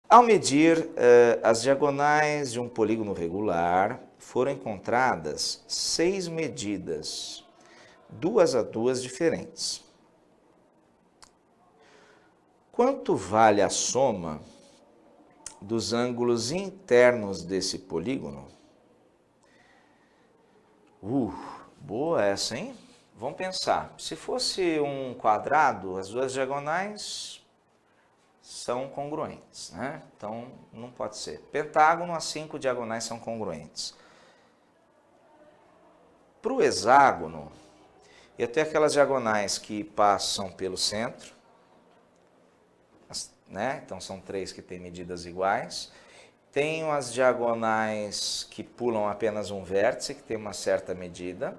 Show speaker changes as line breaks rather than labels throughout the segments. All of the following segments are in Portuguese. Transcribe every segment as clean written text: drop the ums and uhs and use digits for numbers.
Ao medir as diagonais de um polígono regular, foram encontradas 6 medidas, duas a duas diferentes. Quanto vale a soma dos ângulos internos desse polígono? Boa essa, hein? Vamos pensar. Se fosse um quadrado, as duas diagonais são congruentes, né? Então, não pode ser. Pentágono, as 5 diagonais são congruentes. Para o hexágono, eu tenho aquelas diagonais que passam pelo centro, né? Então, são 3 que têm medidas iguais. Tenho as diagonais que pulam apenas um vértice, que tem uma certa medida.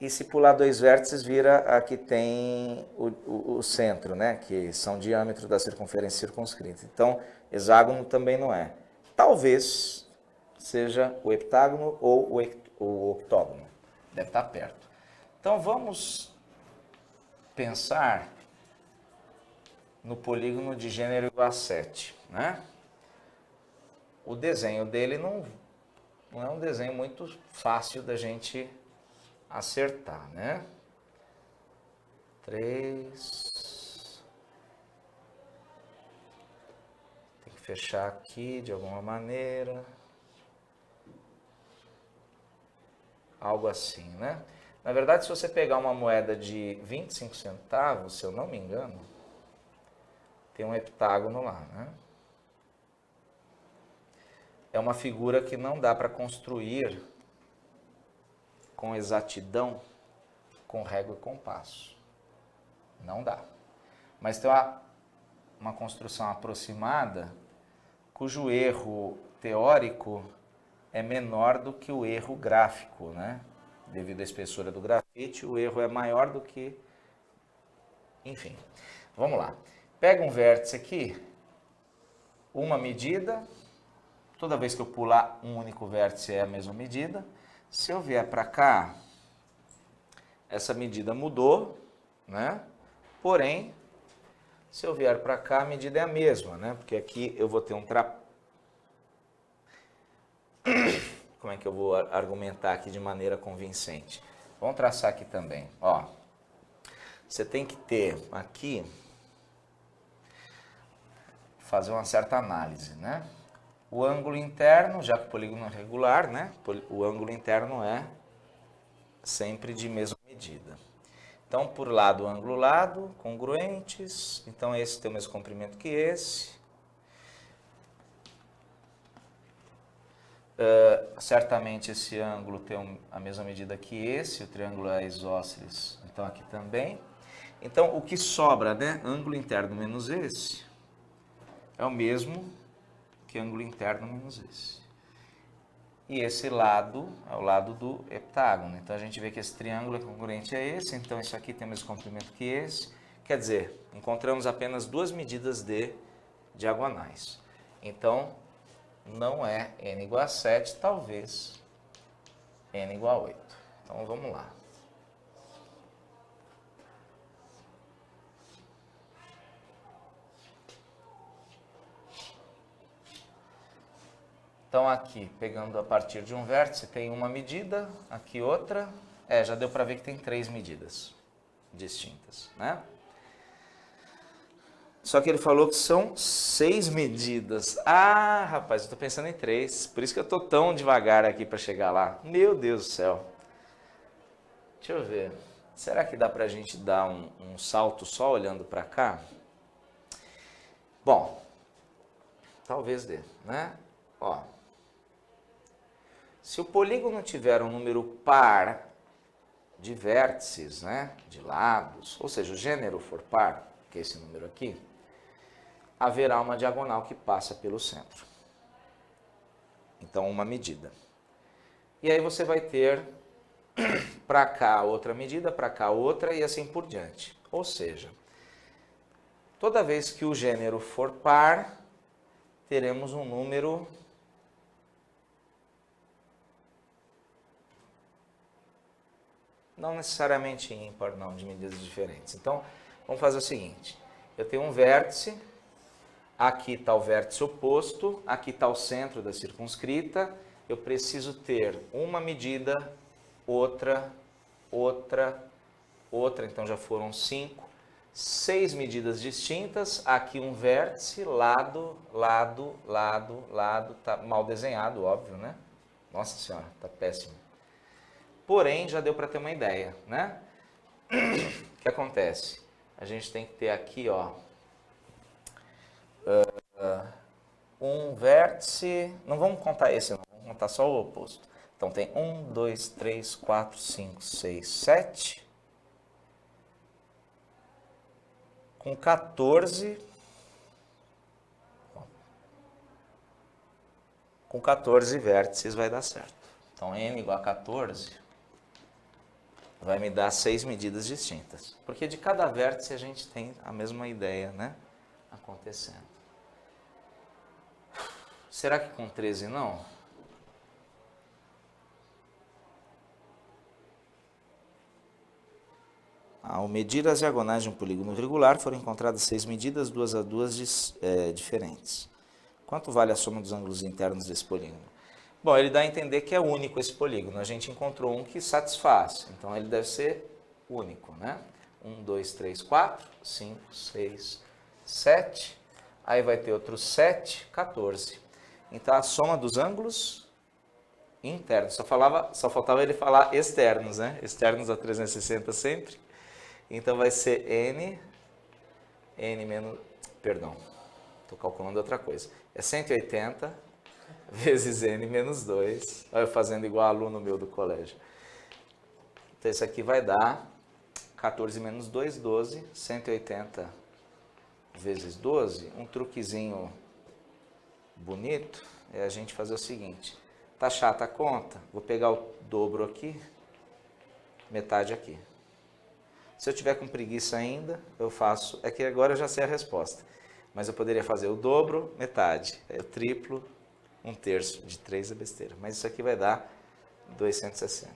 E se pular 2 vértices, vira a que tem o centro, né? Que são diâmetro da circunferência circunscrita. Então, hexágono também não é. Talvez seja o heptágono ou o octógono. Deve estar perto. Então, vamos pensar no polígono de gênero igual a 7, né? O desenho dele não é um desenho muito fácil da gente acertar, né? 3. Tem que fechar aqui de alguma maneira. Algo assim, né? Na verdade, se você pegar uma moeda de 25 centavos, se eu não me engano, tem um heptágono lá, né? É uma figura que não dá para construir com exatidão, com régua e compasso. Não dá. Mas tem uma construção aproximada, cujo erro teórico é menor do que o erro gráfico, né? Devido à espessura do grafite, o erro é maior do que... Enfim, vamos lá. Pega um vértice aqui, uma medida, toda vez que eu pular um único vértice é a mesma medida. Se eu vier para cá, essa medida mudou, né? Porém, se eu vier para cá, a medida é a mesma, né? Porque aqui eu vou ter um Como é que eu vou argumentar aqui de maneira convincente? Vamos traçar aqui também, ó. Você tem que ter aqui, fazer uma certa análise, né? O ângulo interno, já que o polígono é regular, né? O ângulo interno é sempre de mesma medida. Então, por lado, ângulo, lado, congruentes. Então, esse tem o mesmo comprimento que esse. Certamente esse ângulo tem a mesma medida que esse, o triângulo é isósceles, então aqui também. Então, o que sobra, né? Ângulo interno menos esse, é o mesmo que ângulo interno menos esse. E esse lado é o lado do heptágono. Então, a gente vê que esse triângulo é congruente a esse, então isso aqui tem o mesmo comprimento que esse. Quer dizer, encontramos apenas 2 medidas de diagonais. Então, não é n igual a 7, talvez n igual a 8. Então, vamos lá. Então, aqui, pegando a partir de um vértice, tem uma medida, aqui outra. Já deu para ver que tem 3 medidas distintas, né? Só que ele falou que são 6 medidas. Ah, rapaz, eu estou pensando em 3. Por isso que eu estou tão devagar aqui para chegar lá. Meu Deus do céu. Deixa eu ver. Será que dá para a gente dar um salto só olhando para cá? Bom, talvez dê, né? Ó. Se o polígono tiver um número par de vértices, né, de lados, ou seja, o gênero for par, que é esse número aqui, haverá uma diagonal que passa pelo centro. Então, uma medida. E aí você vai ter para cá outra medida, para cá outra e assim por diante. Ou seja, toda vez que o gênero for par, teremos um número não necessariamente ímpar, não, de medidas diferentes. Então, vamos fazer o seguinte. Eu tenho um vértice, aqui está o vértice oposto, aqui está o centro da circunscrita, eu preciso ter uma medida, outra, então já foram 5, 6 medidas distintas, aqui um vértice, lado, tá mal desenhado, óbvio, né? Nossa senhora, tá péssimo. Porém, já deu para ter uma ideia, né? O que acontece? A gente tem que ter aqui, ó, um vértice, não vamos contar esse não, vamos contar só o oposto. Então tem 1, 2, 3, 4, 5, 6, 7, com 14, com 14 vértices vai dar certo. Então n igual a 14 vai me dar 6 medidas distintas, porque de cada vértice a gente tem a mesma ideia, né, acontecendo. Será que com 13 não? Ao medir as diagonais de um polígono irregular, foram encontradas 6 medidas, 2 a 2 diferentes. Quanto vale a soma dos ângulos internos desse polígono? Bom, ele dá a entender que é único esse polígono. A gente encontrou um que satisfaz, então ele deve ser único, né? 1, 2, 3, 4, 5, 6, 7. Aí vai ter outros 7, 14. Então a soma dos ângulos internos. Só faltava ele falar externos, né? Externos a 360 sempre. Então vai ser n menos... Perdão, estou calculando outra coisa. É 180 vezes n menos 2. Olha eu fazendo igual aluno meu do colégio. Então isso aqui vai dar 14 menos 2, 12. 180 vezes 12. Um truquezinho bonito é a gente fazer o seguinte. Tá chata a conta? Vou pegar o dobro aqui, metade aqui. Se eu tiver com preguiça ainda, eu faço... É que agora eu já sei a resposta. Mas eu poderia fazer o dobro, metade. É o triplo, 1/3 de 3 é besteira. Mas isso aqui vai dar 260.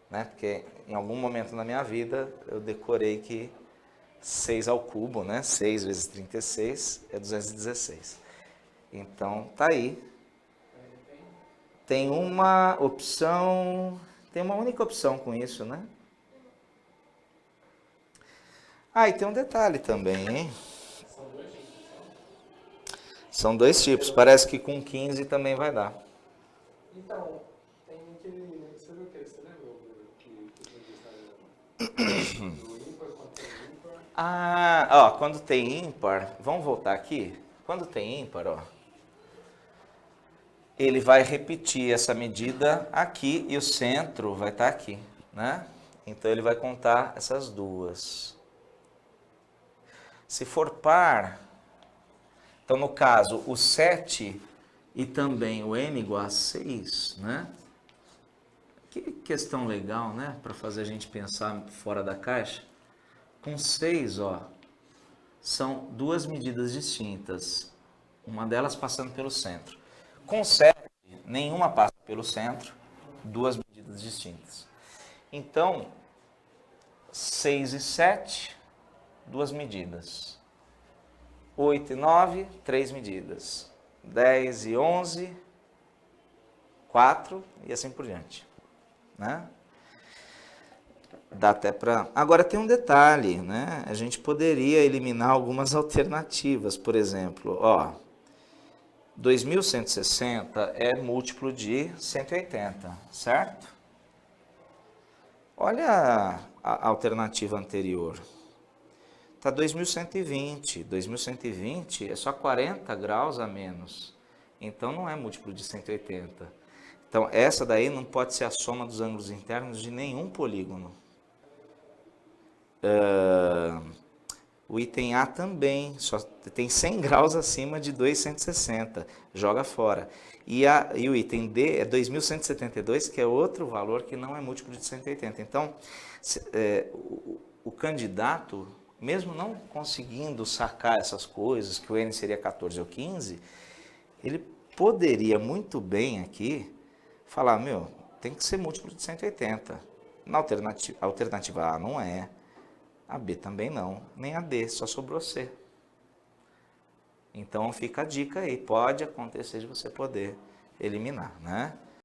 Né? Porque em algum momento na minha vida eu decorei que 6 ao cubo, né? 6 vezes 36 é 216. Então, tá aí. Tem uma opção... Tem uma única opção com isso, né? Ah, e tem um detalhe também, hein? São 2 tipos. Parece que com 15 também vai dar.
Então, tem aquele... Você viu aquele... Você lembra do ímpar quando tem ímpar?
Ah, ó, quando tem ímpar... Vamos voltar aqui? Quando tem ímpar, ó... Ele vai repetir essa medida aqui e o centro vai estar aqui, né? Então ele vai contar essas duas. Se for par, então no caso o 7 e também o n igual a 6, né? Que questão legal, né? Para fazer a gente pensar fora da caixa. Com 6, ó, são 2 medidas distintas, uma delas passando pelo centro. Com 7, nenhuma passa pelo centro, 2 medidas distintas. Então, 6 e 7, 2 medidas. 8 e 9, 3 medidas. 10 e 11, 4 e assim por diante. Né? Dá até para... Agora tem um detalhe, né? A gente poderia eliminar algumas alternativas. Por exemplo, ó, 2160 é múltiplo de 180, certo? Olha a alternativa anterior. Está 2120. 2120 é só 40 graus a menos. Então não é múltiplo de 180. Então essa daí não pode ser a soma dos ângulos internos de nenhum polígono. O item A também, só tem 100 graus acima de 2.160, joga fora. E o item D é 2.172, que é outro valor que não é múltiplo de 180. Então, o candidato, mesmo não conseguindo sacar essas coisas, que o N seria 14 ou 15, ele poderia muito bem aqui falar, meu, tem que ser múltiplo de 180. Na alternativa A não é. A B também não, nem a D, só sobrou C. Então fica a dica aí, pode acontecer de você poder eliminar, né?